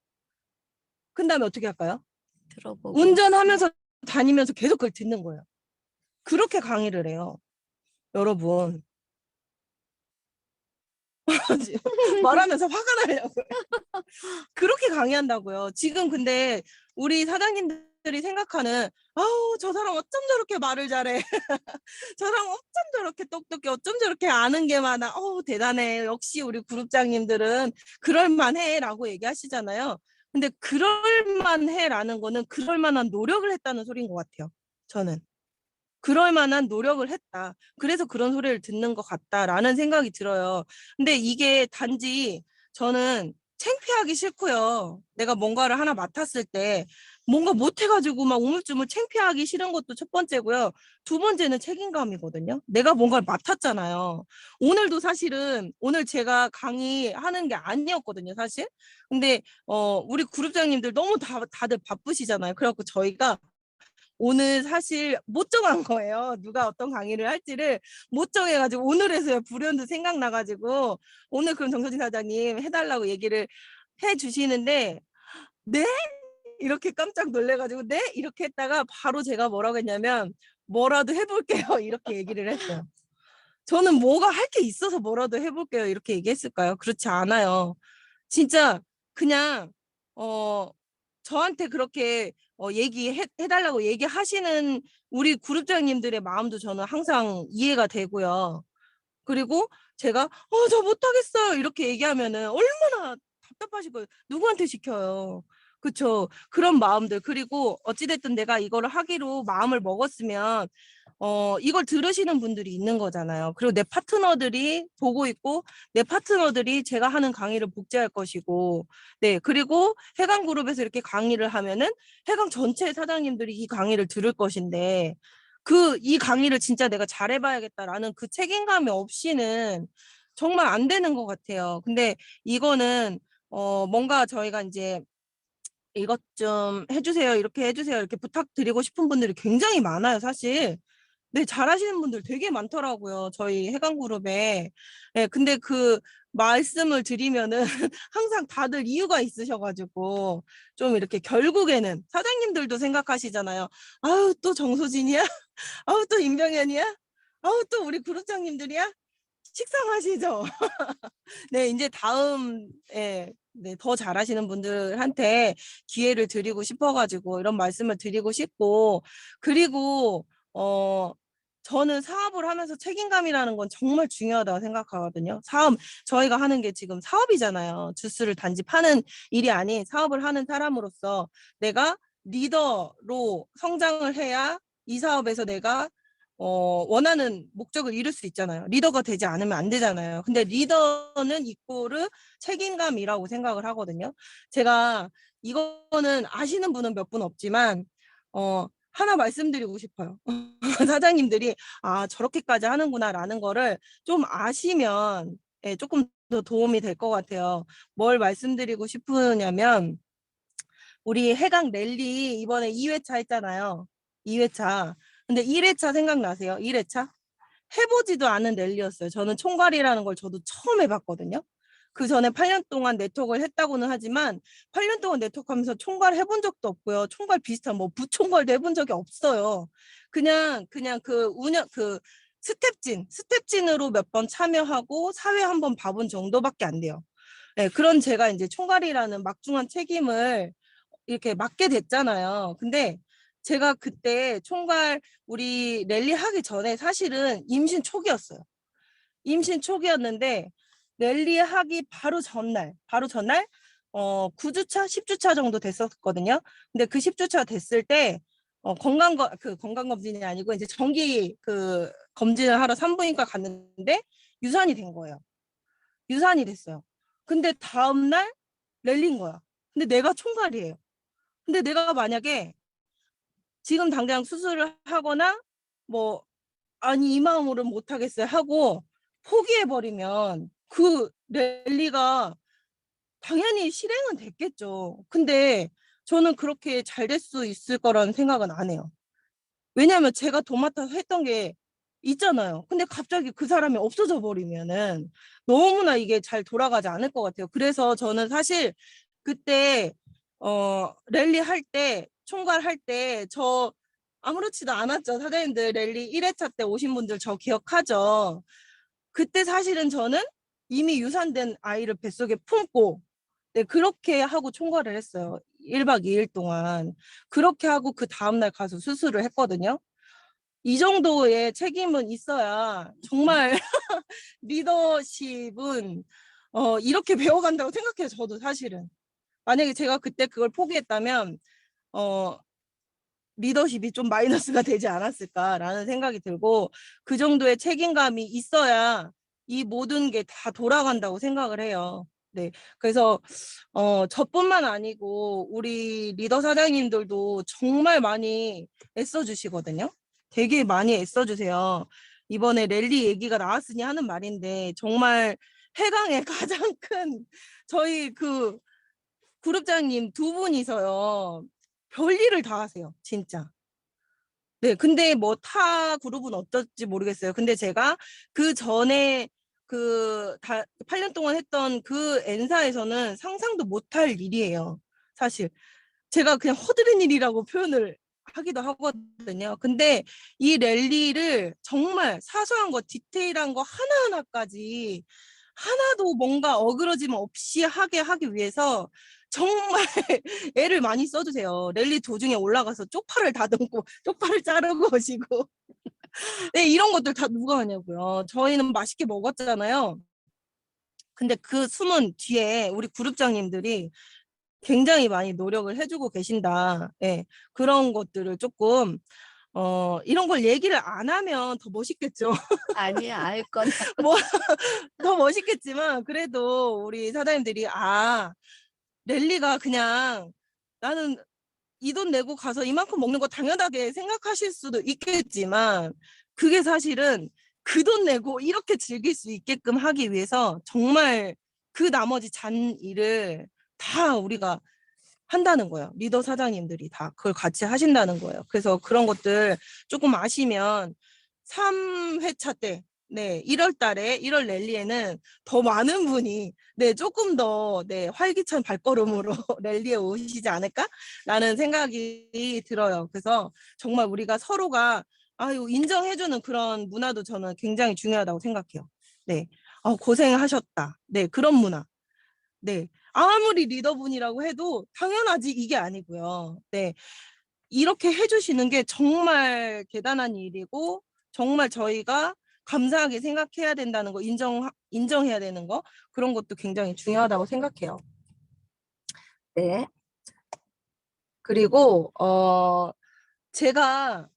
그 다음에 어떻게 할까요? 들어보고. 운전하면서 다니면서 계속 그걸 듣는 거예요. 그렇게 강의를 해요. 여러분. 말하면서 화가 나려고요. 그렇게 강의한다고요. 지금 근데 우리 사장님들이 생각하는 아우 저 사람 어쩜 저렇게 말을 잘해. 저 사람 어쩜 저렇게 똑똑해. 어쩜 저렇게 아는 게 많아. 어우 대단해. 역시 우리 그룹장님들은 그럴만해 라고 얘기하시잖아요. 근데 그럴만해라는 거는 그럴 만한 노력을 했다는 소리인 것 같아요. 저는. 그럴 만한 노력을 했다. 그래서 그런 소리를 듣는 것 같다라는 생각이 들어요. 근데 이게 단지 저는 창피하기 싫고요. 내가 뭔가를 하나 맡았을 때 뭔가 못해가지고 막 우물쭈물 창피하기 싫은 것도 첫 번째고요. 두 번째는 책임감이거든요. 내가 뭔가를 맡았잖아요. 오늘도 사실은 오늘 제가 강의하는 게 아니었거든요, 사실. 근데 우리 그룹장님들 너무 다들 바쁘시잖아요. 그래갖고 저희가 오늘 사실 못 정한 거예요. 누가 어떤 강의를 할지를 못 정해가지고 오늘에서야 불현듯 생각나가지고 오늘 그럼 정서진 사장님 해달라고 얘기를 해주시는데 네? 이렇게 깜짝 놀래가지고 네? 이렇게 했다가 바로 제가 뭐라고 했냐면 뭐라도 해볼게요. 이렇게 얘기를 했어요. 저는 뭐가 할 게 있어서 뭐라도 해볼게요. 이렇게 얘기했을까요? 그렇지 않아요. 진짜 그냥 저한테 그렇게 해달라고 얘기하시는 우리 그룹장님들의 마음도 저는 항상 이해가 되고요. 그리고 제가 저 못하겠어요 이렇게 얘기하면은 얼마나 답답하실 거예요. 누구한테 시켜요. 그쵸. 그런 마음들. 그리고 어찌됐든 내가 이거를 하기로 마음을 먹었으면 이걸 들으시는 분들이 있는 거잖아요. 그리고 내 파트너들이 보고 있고 내 파트너들이 제가 하는 강의를 복제할 것이고 네. 그리고 해강그룹에서 이렇게 강의를 하면은 해강 전체 사장님들이 이 강의를 들을 것인데 이 강의를 진짜 내가 잘해봐야겠다라는 그 책임감이 없이는 정말 안 되는 것 같아요. 근데 이거는 뭔가 저희가 이제 이것 좀 해주세요, 이렇게 해주세요, 이렇게 부탁드리고 싶은 분들이 굉장히 많아요, 사실. 네, 잘하시는 분들 되게 많더라고요. 저희 해강그룹에. 네, 근데 그 말씀을 드리면은 항상 다들 이유가 있으셔가지고 좀 이렇게 결국에는 사장님들도 생각하시잖아요. 아유, 또 정소진이야? 아우, 또 임병현이야? 아우, 또 우리 그룹장님들이야? 식상하시죠? 네, 이제 다음에 네, 더 잘하시는 분들한테 기회를 드리고 싶어가지고 이런 말씀을 드리고 싶고 그리고 저는 사업을 하면서 책임감이라는 건 정말 중요하다고 생각하거든요. 저희가 하는 게 지금 사업이잖아요. 주스를 단지 파는 일이 아닌 사업을 하는 사람으로서 내가 리더로 성장을 해야 이 사업에서 내가 원하는 목적을 이룰 수 있잖아요. 리더가 되지 않으면 안 되잖아요. 근데 리더는 이꼬르 책임감이라고 생각을 하거든요. 제가 이거는 아시는 분은 몇 분 없지만 하나 말씀드리고 싶어요. 사장님들이 저렇게까지 하는구나라는 거를 좀 아시면 예, 조금 더 도움이 될 것 같아요. 뭘 말씀드리고 싶으냐면 우리 해강 랠리 이번에 2회차 했잖아요. 2회차. 근데 1회차 생각나세요? 1회차? 해보지도 않은 랠리였어요. 저는 총괄이라는 걸 저도 처음 해봤거든요. 그 전에 8년 동안 네트워크를 했다고는 하지만 8년 동안 네트워크 하면서 총괄 해본 적도 없고요. 총괄 비슷한 뭐 부총괄도 해본 적이 없어요. 그냥 그 스텝진으로 몇 번 참여하고 사회 한번 봐본 정도밖에 안 돼요. 네, 그런 제가 이제 총괄이라는 막중한 책임을 이렇게 맡게 됐잖아요. 근데 제가 그때 총괄 우리 랠리 하기 전에 사실은 임신 초기였어요. 임신 초기였는데 랠리 하기 바로 전날 9주차, 10주차 정도 됐었거든요. 근데 그 10주차 됐을 때 건강검진이 아니고 이제 정기 그 검진을 하러 산부인과 갔는데 유산이 된 거예요. 유산이 됐어요. 근데 다음날 랠리인 거야. 근데 내가 총괄이에요. 근데 내가 만약에 지금 당장 수술을 하거나 뭐 아니 이 마음으로는 못하겠어요 하고 포기해버리면 그 랠리가 당연히 실행은 됐겠죠. 근데 저는 그렇게 잘 될 수 있을 거라는 생각은 안 해요. 왜냐하면 제가 도맡아서 했던 게 있잖아요. 근데 갑자기 그 사람이 없어져 버리면은 너무나 이게 잘 돌아가지 않을 것 같아요. 그래서 저는 사실 그때 랠리 할 때 총괄할 때 저 아무렇지도 않았죠. 사장님들 랠리 1회차 때 오신 분들 저 기억하죠. 그때 사실은 저는 이미 유산된 아이를 뱃속에 품고 네, 그렇게 하고 총괄을 했어요. 1박 2일 동안. 그렇게 하고 그 다음날 가서 수술을 했거든요. 이 정도의 책임은 있어야 정말 리더십은 이렇게 배워간다고 생각해요. 저도 사실은. 만약에 제가 그때 그걸 포기했다면 어, 리더십이 좀 마이너스가 되지 않았을까라는 생각이 들고 그 정도의 책임감이 있어야 이 모든 게 다 돌아간다고 생각을 해요. 네. 그래서 저뿐만 아니고 우리 리더 사장님들도 정말 많이 애써주시거든요. 되게 많이 애써주세요. 이번에 랠리 얘기가 나왔으니 하는 말인데 정말 해강의 가장 큰 저희 그 그룹장님 두 분이서요. 별일을 다 하세요. 진짜. 네, 근데 뭐 타 그룹은 어떨지 모르겠어요. 근데 제가 그 전에 8년 동안 했던 그 N사에서는 상상도 못할 일이에요. 사실. 제가 그냥 허드렛 일이라고 표현을 하기도 하거든요. 근데 이 랠리를 정말 사소한 거, 디테일한 거 하나하나까지 하나도 뭔가 어그러짐 없이 하게 하기 위해서 정말 애를 많이 써주세요. 랠리 도중에 올라가서 쪽팔을 다듬고 쪽팔을 자르고 오시고 네, 이런 것들 다 누가 하냐고요. 저희는 맛있게 먹었잖아요. 근데 그 숨은 뒤에 우리 그룹장님들이 굉장히 많이 노력을 해주고 계신다. 예, 그런 것들을 조금 이런 걸 얘기를 안 하면 더 멋있겠죠. 아니야, 알 거야. 뭐 더 멋있겠지만 그래도 우리 사장님들이 랠리가 그냥 나는 이 돈 내고 가서 이만큼 먹는 거 당연하게 생각하실 수도 있겠지만 그게 사실은 그 돈 내고 이렇게 즐길 수 있게끔 하기 위해서 정말 그 나머지 잔 일을 다 우리가 한다는 거예요. 리더 사장님들이 다 그걸 같이 하신다는 거예요. 그래서 그런 것들 조금 아시면 3회차 때 네, 1월 달에 1월 랠리에는 더 많은 분이 네, 조금 더 네, 활기찬 발걸음으로 랠리에 오시지 않을까라는 생각이 들어요. 그래서 정말 우리가 서로가 아유 인정해주는 그런 문화도 저는 굉장히 중요하다고 생각해요. 네, 고생하셨다. 네, 그런 문화. 네. 아무리 리더분이라고 해도 당연하지 이게 아니고요. 네. 이렇게 해주시는 게 정말 대단한 일이고 정말 저희가 감사하게 생각해야 된다는 거 인정해야 되는 거 그런 것도 굉장히 중요하다고 생각해요. 네. 그리고 제가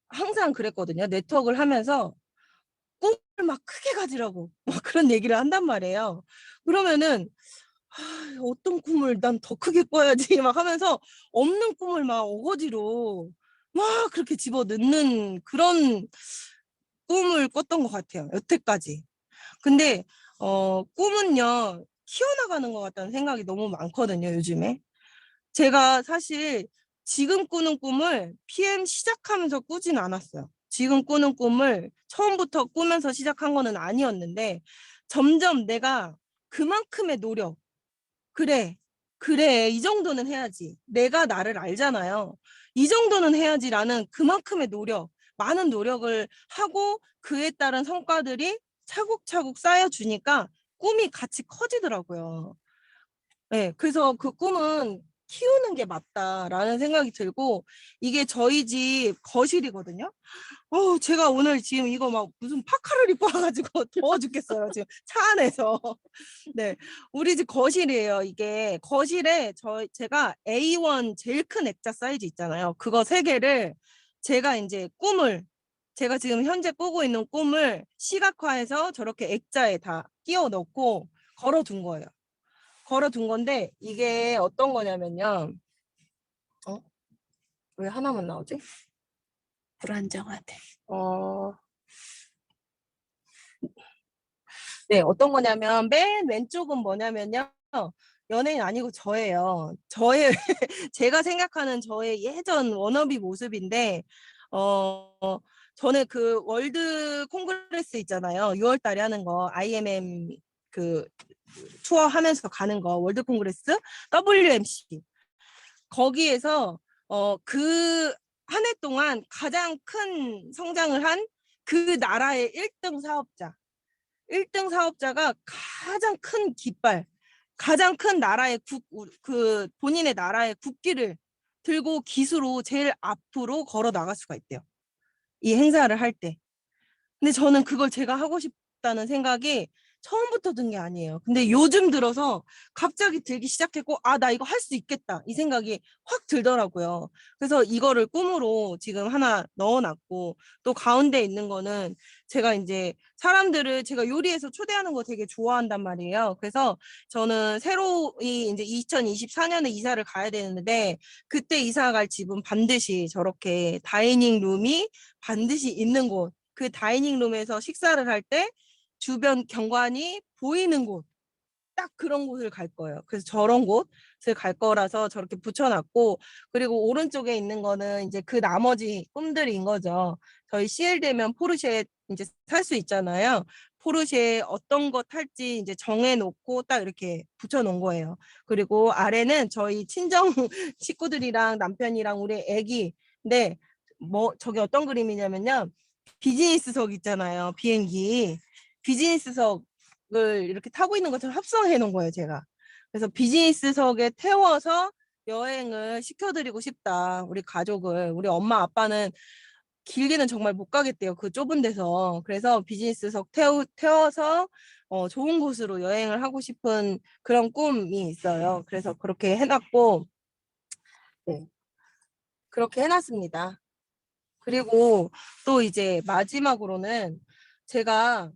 항상 그랬거든요. 네트워크를 하면서 꿈을 막 크게 가지라고 막 그런 얘기를 한단 말이에요. 그러면은 어떤 꿈을 난 더 크게 꿔야지 막 하면서 없는 꿈을 막 어거지로 막 그렇게 집어넣는 그런 꿈을 꿨던 것 같아요. 여태까지. 근데 꿈은요 키워나가는 것 같다는 생각이 너무 많거든요. 요즘에. 제가 사실 지금 꾸는 꿈을 PM 시작하면서 꾸진 않았어요. 지금 꾸는 꿈을 처음부터 꾸면서 시작한 거는 아니었는데 점점 내가 그만큼의 노력 그래, 그래, 이 정도는 해야지. 내가 나를 알잖아요. 이 정도는 해야지라는 그만큼의 노력, 많은 노력을 하고 그에 따른 성과들이 차곡차곡 쌓여주니까 꿈이 같이 커지더라고요. 네, 그래서 그 꿈은 키우는 게 맞다라는 생각이 들고 이게 저희 집 거실이거든요. 제가 오늘 지금 이거 막 무슨 파카를 입고 와가지고 더워 죽겠어요. 지금 차 안에서. 네. 우리 집 거실이에요. 이게 거실에 제가 A1 제일 큰 액자 사이즈 있잖아요. 그거 세 개를 제가 이제 제가 지금 현재 꾸고 있는 꿈을 시각화해서 저렇게 액자에 다 끼워 넣고 걸어둔 거예요. 걸어둔 건데 이게 어떤 거냐면요. 왜 하나만 나오지? 불안정하대. 어, 네, 어떤 거냐면 맨 왼쪽은 뭐냐면요. 연예인 아니고 저예요. 저의 제가 생각하는 저의 예전 워너비 모습인데 어 저는 그 월드 콩그레스 있잖아요. 6월 달에 하는 거 IMM 그 투어 하면서 가는 거 월드 콩그레스 WMC 거기에서 그 한 해 동안 가장 큰 성장을 한 그 나라의 1등 사업자 1등 사업자가 가장 큰 깃발, 가장 큰 나라의 그 본인의 나라의 국기를 들고 기수로 제일 앞으로 걸어 나갈 수가 있대요. 이 행사를 할 때. 근데 저는 그걸 제가 하고 싶다는 생각이 처음부터 든 게 아니에요. 근데 요즘 들어서 갑자기 들기 시작했고, 아, 나 이거 할 수 있겠다. 이 생각이 확 들더라고요. 그래서 이거를 꿈으로 지금 하나 넣어놨고, 또 가운데 있는 거는 제가 이제 사람들을 제가 요리해서 초대하는 거 되게 좋아한단 말이에요. 그래서 저는 새로이 이제 2024년에 이사를 가야 되는데, 그때 이사 갈 집은 반드시 저렇게 다이닝 룸이 반드시 있는 곳, 그 다이닝 룸에서 식사를 할 때 주변 경관이 보이는 곳, 딱 그런 곳을 갈 거예요. 그래서 저런 곳을 갈 거라서 저렇게 붙여놨고, 그리고 오른쪽에 있는 거는 이제 그 나머지 꿈들인 거죠. 저희 CL 되면 포르쉐 이제 살 수 있잖아요. 포르쉐 어떤 거 탈지 이제 정해놓고 딱 이렇게 붙여놓은 거예요. 그리고 아래는 저희 친정 식구들이랑 남편이랑 우리 애기. 근데 뭐 저게 어떤 그림이냐면요. 비즈니스석 있잖아요. 비행기. 비즈니스석을 이렇게 타고 있는 것처럼 합성해 놓은 거예요, 제가. 그래서 비즈니스석에 태워서 여행을 시켜드리고 싶다. 우리 가족을. 우리 엄마 아빠는 길게는 정말 못 가겠대요. 그 좁은 데서. 그래서 비즈니스석 태워서 좋은 곳으로 여행을 하고 싶은 그런 꿈이 있어요. 그래서 그렇게 해놨고, 네, 그렇게 해놨습니다. 그리고 또 이제 마지막으로는 제가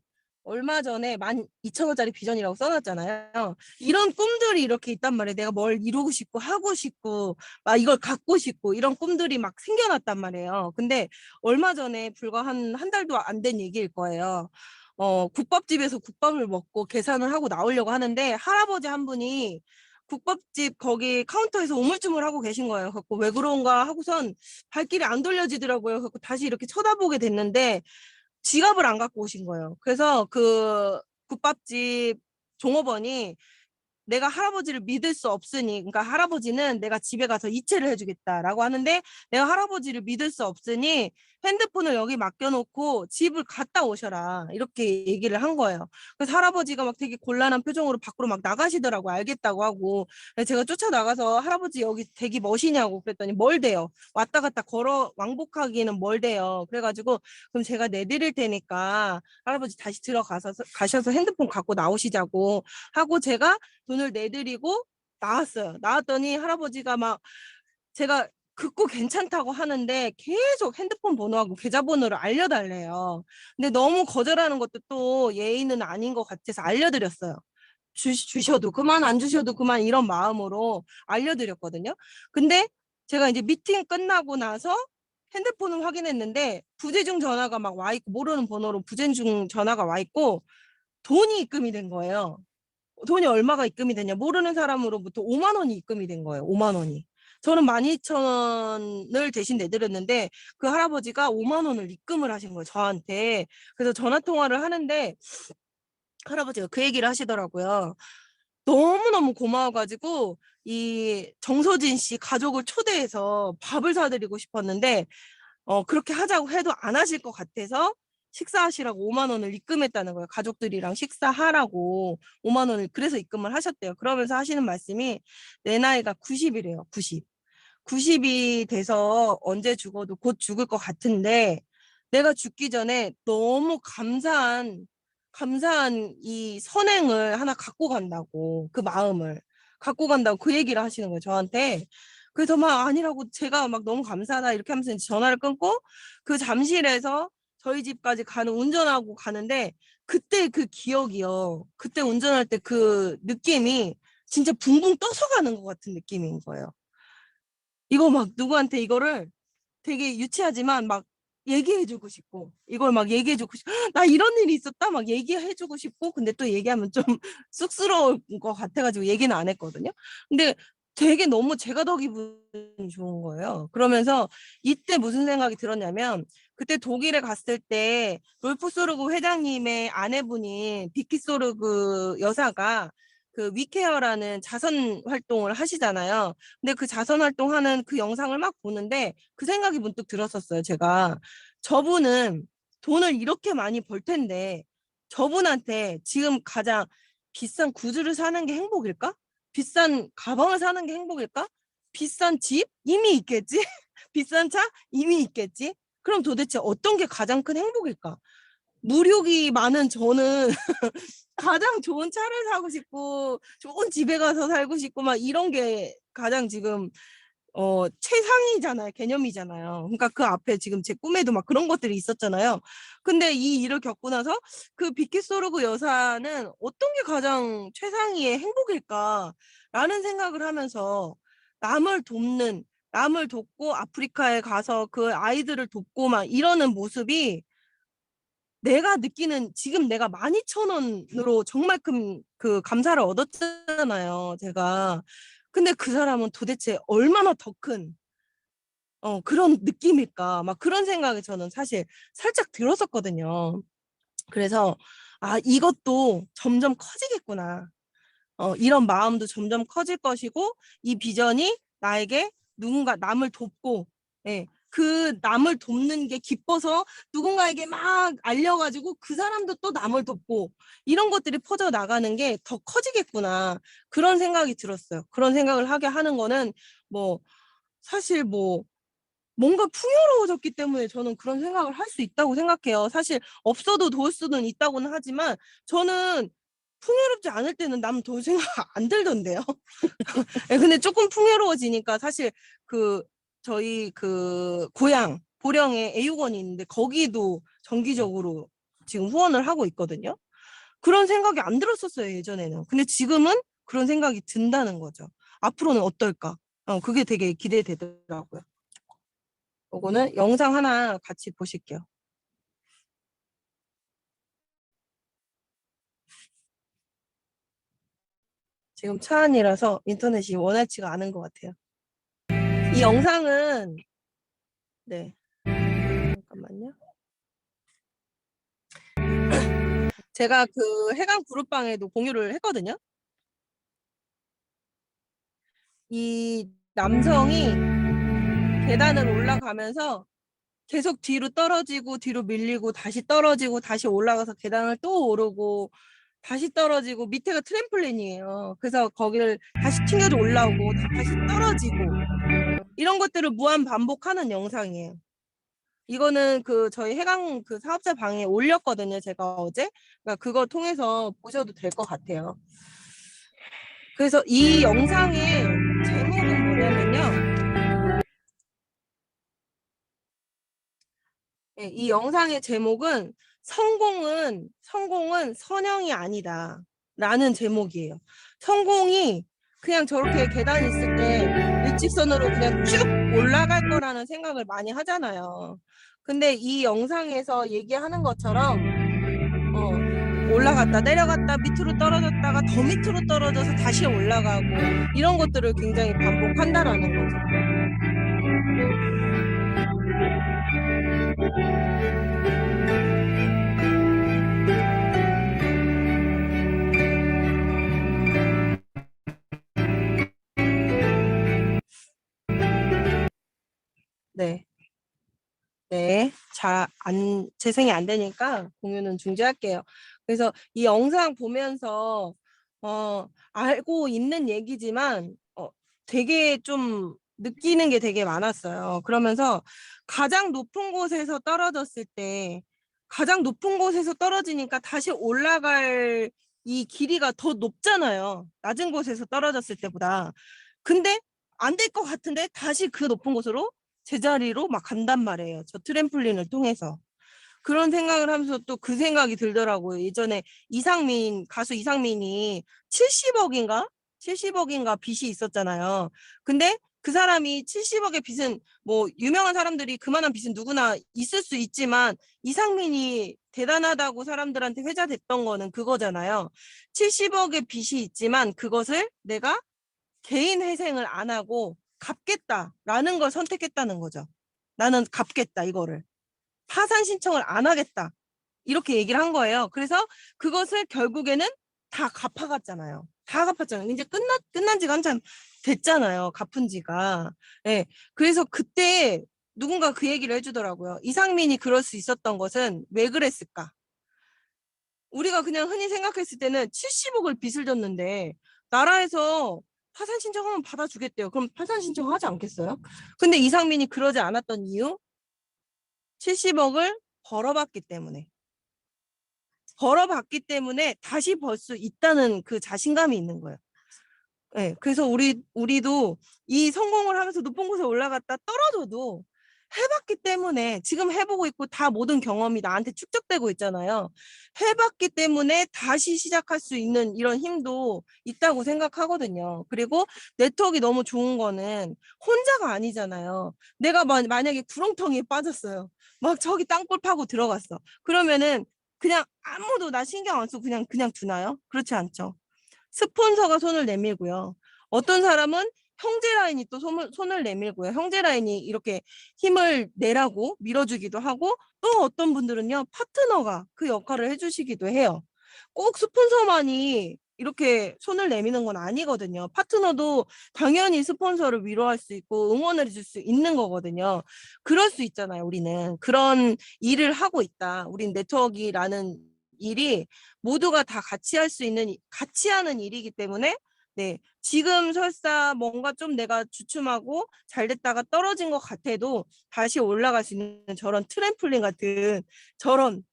얼마 전에 12,000원짜리 비전이라고 써놨잖아요. 이런 꿈들이 이렇게 있단 말이에요. 내가 뭘 이루고 싶고 하고 싶고 막 이걸 갖고 싶고 이런 꿈들이 막 생겨났단 말이에요. 근데 얼마 전에 불과 한 달도 안 된 얘기일 거예요. 국밥집에서 국밥을 먹고 계산을 하고 나오려고 하는데 할아버지 한 분이 국밥집 거기 카운터에서 우물쭈물하고 계신 거예요. 그래서 왜 그런가 하고선 발길이 안 돌려지더라고요. 그래서 다시 이렇게 쳐다보게 됐는데 지갑을 안 갖고 오신 거예요. 그래서 그 국밥집 종업원이 내가 할아버지를 믿을 수 없으니, 그러니까 할아버지는 내가 집에 가서 이체를 해주겠다라고 하는데 내가 할아버지를 믿을 수 없으니 핸드폰을 여기 맡겨놓고 집을 갔다 오셔라 이렇게 얘기를 한 거예요. 그래서 할아버지가 막 되게 곤란한 표정으로 밖으로 막 나가시더라고. 알겠다고 하고. 그래서 제가 쫓아나가서 할아버지 여기 대기 멋이냐고 그랬더니 뭘 돼요. 왔다 갔다 걸어 왕복하기는 뭘 돼요. 그래가지고 그럼 제가 내드릴 테니까 할아버지 다시 들어가서 가셔서 핸드폰 갖고 나오시자고 하고 제가 돈을 내드리고 나왔어요. 나왔더니 할아버지가 막 제가 극구 괜찮다고 하는데 계속 핸드폰 번호하고 계좌번호를 알려달래요. 근데 너무 거절하는 것도 또 예의는 아닌 것 같아서 알려드렸어요. 주셔도 그만 안 주셔도 그만 이런 마음으로 알려드렸거든요. 근데 제가 이제 미팅 끝나고 나서 핸드폰을 확인했는데 부재중 전화가 막 와 있고 모르는 번호로 부재중 전화가 와 있고 돈이 입금이 된 거예요. 돈이 얼마가 입금이 되냐 모르는 사람으로부터 5만 원이 입금이 된 거예요. 5만 원이. 저는 12,000원을 대신 내드렸는데 그 할아버지가 5만 원을 입금을 하신 거예요. 저한테. 그래서 전화 통화를 하는데 할아버지가 그 얘기를 하시더라고요. 너무너무 고마워가지고 이 정서진 씨 가족을 초대해서 밥을 사드리고 싶었는데 그렇게 하자고 해도 안 하실 것 같아서 식사하시라고 5만 원을 입금했다는 거예요. 가족들이랑 식사하라고 5만 원을 그래서 입금을 하셨대요. 그러면서 하시는 말씀이 내 나이가 90이래요. 90. 90이 돼서 언제 죽어도 곧 죽을 것 같은데 내가 죽기 전에 너무 감사한 이 선행을 하나 갖고 간다고 그 마음을 갖고 간다고 그 얘기를 하시는 거예요. 저한테. 그래서 막 아니라고 제가 막 너무 감사하다 이렇게 하면서 전화를 끊고 그 잠실에서 저희 집까지 운전하고 가는데 그때 그 기억이요. 그때 운전할 때 그 느낌이 진짜 붕붕 떠서 가는 것 같은 느낌인 거예요. 이거 막 누구한테 이거를 되게 유치하지만 막 얘기해주고 싶고 이걸 막 얘기해주고 싶고 나 이런 일이 있었다 막 얘기해주고 싶고 근데 또 얘기하면 좀 쑥스러울 것 같아가지고 얘기는 안 했거든요. 근데 되게 너무 제가 더 기분이 좋은 거예요. 그러면서 이때 무슨 생각이 들었냐면 그때 독일에 갔을 때 롤프 소르그 회장님의 아내분인 비키 소르그 여사가 그 위케어라는 자선 활동을 하시잖아요. 근데 그 자선 활동하는 그 영상을 막 보는데 그 생각이 문득 들었었어요. 제가 저분은 돈을 이렇게 많이 벌 텐데 저분한테 지금 가장 비싼 구두를 사는 게 행복일까? 비싼 가방을 사는 게 행복일까? 비싼 집? 이미 있겠지? 비싼 차? 이미 있겠지? 그럼 도대체 어떤 게 가장 큰 행복일까? 무력이 많은 저는 가장 좋은 차를 사고 싶고 좋은 집에 가서 살고 싶고 막 이런 게 가장 지금 최상이잖아요. 개념이잖아요. 그러니까 그 앞에 지금 제 꿈에도 막 그런 것들이 있었잖아요. 근데 이 일을 겪고 나서 그 비키소르그 여사는 어떤 게 가장 최상위의 행복일까라는 생각을 하면서 남을 돕는 남을 돕고 아프리카에 가서 그 아이들을 돕고 막 이러는 모습이 내가 느끼는 지금 내가 12,000원으로 정말 큰 그 감사를 얻었잖아요. 제가. 근데 그 사람은 도대체 얼마나 더 큰 그런 느낌일까? 막 그런 생각이 저는 사실 살짝 들었었거든요. 그래서 아, 이것도 점점 커지겠구나. 이런 마음도 점점 커질 것이고 이 비전이 나에게 누군가 남을 돕고 예, 그 남을 돕는 게 기뻐서 누군가에게 막 알려가지고 그 사람도 또 남을 돕고 이런 것들이 퍼져 나가는 게 더 커지겠구나 그런 생각이 들었어요. 그런 생각을 하게 하는 거는 뭐 사실 뭐 뭔가 풍요로워졌기 때문에 저는 그런 생각을 할 수 있다고 생각해요. 사실 없어도 도울 수는 있다고는 하지만 저는 풍요롭지 않을 때는 남 도울 생각 안 들던데요. 예, 근데 조금 풍요로워지니까 사실 그 저희 그 고향 보령에 애육원이 있는데 거기도 정기적으로 지금 후원을 하고 있거든요. 그런 생각이 안 들었었어요, 예전에는. 근데 지금은 그런 생각이 든다는 거죠. 앞으로는 어떨까? 그게 되게 기대되더라고요. 요거는 영상 하나 같이 보실게요. 지금 차 안이라서 인터넷이 원활치가 않은 것 같아요. 이 영상은 네, 잠깐만요. 제가 그 해강 그룹방에도 공유를 했거든요. 이 남성이 계단을 올라가면서 계속 뒤로 떨어지고 뒤로 밀리고 다시 떨어지고 다시 올라가서 계단을 또 오르고 다시 떨어지고 밑에가 트램플린이에요. 그래서 거기를 다시 튕겨져 올라오고 다시 떨어지고 이런 것들을 무한 반복하는 영상이에요. 이거는 그 저희 해강 그 사업자 방에 올렸거든요. 제가 어제. 그러니까 그거 통해서 보셔도 될 것 같아요. 그래서 이 영상의 제목은 뭐냐면요. 예, 이 영상의 제목은 성공은 선형이 아니다. 라는 제목이에요. 성공이 그냥 저렇게 계단 있을 때 일직선으로 그냥 쭉 올라갈 거라는 생각을 많이 하잖아요. 근데 이 영상에서 얘기하는 것처럼 올라갔다 내려갔다 밑으로 떨어졌다가 더 밑으로 떨어져서 다시 올라가고 이런 것들을 굉장히 반복한다라는 거죠. 네. 네. 재생이 안 되니까 공유는 중지할게요. 그래서 이 영상 보면서 알고 있는 얘기지만 되게 좀 느끼는 게 되게 많았어요. 그러면서 가장 높은 곳에서 떨어졌을 때 가장 높은 곳에서 떨어지니까 다시 올라갈 이 길이가 더 높잖아요. 낮은 곳에서 떨어졌을 때보다. 근데 안 될 것 같은데 다시 그 높은 곳으로 제자리로 막 간단 말이에요. 저 트램플린을 통해서. 그런 생각을 하면서 또 그 생각이 들더라고요. 예전에 가수 이상민이 70억인가? 70억인가 빚이 있었잖아요. 근데 그 사람이 70억의 빚은 뭐 유명한 사람들이 그만한 빚은 누구나 있을 수 있지만 이상민이 대단하다고 사람들한테 회자됐던 거는 그거잖아요. 70억의 빚이 있지만 그것을 내가 개인 회생을 안 하고 갚겠다라는 걸 선택했다는 거죠. 나는 갚겠다 이거를. 파산 신청을 안 하겠다. 이렇게 얘기를 한 거예요. 그래서 그것을 결국에는 다 갚아갔잖아요. 다 갚았잖아요. 이제 끝난 지가 한참 됐잖아요. 갚은 지가. 예. 그래서 그때 누군가 그 얘기를 해주더라고요. 이상민이 그럴 수 있었던 것은 왜 그랬을까? 우리가 그냥 흔히 생각했을 때는 70억을 빚을 졌는데 나라에서 파산 신청하면 받아주겠대요. 그럼 파산 신청하지 않겠어요? 근데 이상민이 그러지 않았던 이유? 70억을 벌어봤기 때문에. 벌어봤기 때문에 다시 벌 수 있다는 그 자신감이 있는 거예요. 네, 그래서 우리도 이 성공을 하면서 높은 곳에 올라갔다 떨어져도 해봤기 때문에 지금 해보고 있고 다 모든 경험이 나한테 축적되고 있잖아요. 해봤기 때문에 다시 시작할 수 있는 이런 힘도 있다고 생각하거든요. 그리고 네트워크가 너무 좋은 거는 혼자가 아니잖아요. 내가 만약에 구렁텅이에 빠졌어요. 막 저기 땅굴 파고 들어갔어. 그러면은 그냥 아무도 나 신경 안 쓰고 그냥 두나요? 그렇지 않죠. 스폰서가 손을 내밀고요. 어떤 사람은 형제 라인이 또 손을 내밀고요. 형제 라인이 이렇게 힘을 내라고 밀어주기도 하고 또 어떤 분들은요. 파트너가 그 역할을 해주시기도 해요. 꼭 스폰서만이 이렇게 손을 내미는 건 아니거든요. 파트너도 당연히 스폰서를 위로할 수 있고 응원을 해줄 수 있는 거거든요. 그럴 수 있잖아요. 우리는 그런 일을 하고 있다. 우린 네트워크라는 일이 모두가 다 같이 할 수 있는 같이 하는 일이기 때문에 네, 지금 설사 뭔가 좀 내가 주춤하고 잘 됐다가 떨어진 것 같아도 다시 올라갈 수 있는 저런 트램플린 같은 저런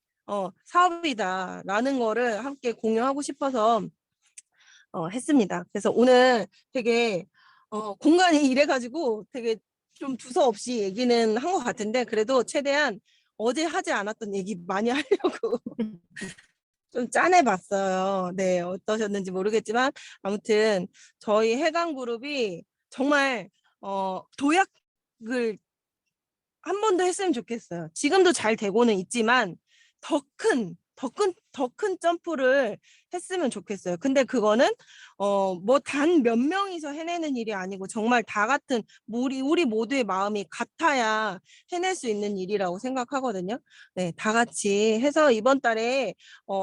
사업이다라는 거를 함께 공유하고 싶어서 했습니다. 그래서 오늘 되게 공간이 이래가지고 되게 좀 두서없이 얘기는 한 것 같은데 그래도 최대한 어제 하지 않았던 얘기 많이 하려고 좀 짜내봤어요. 네, 어떠셨는지 모르겠지만 아무튼 저희 해강그룹이 정말 도약을 한 번 더 했으면 좋겠어요. 지금도 잘 되고는 있지만 더 큰 점프를 했으면 좋겠어요. 근데 그거는 뭐 단 몇 명이서 해내는 일이 아니고 정말 다 같은 우리 모두의 마음이 같아야 해낼 수 있는 일이라고 생각하거든요. 네, 다 같이 해서 이번 달에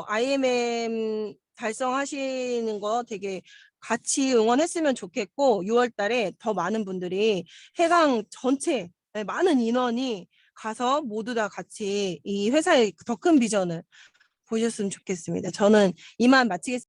IMM 달성하시는 거 되게 같이 응원했으면 좋겠고 6월 달에 더 많은 분들이 해강 전체 많은 인원이 가서 모두 다 같이 이 회사의 더 큰 비전을 보셨으면 좋겠습니다. 저는 이만 마치겠습니다.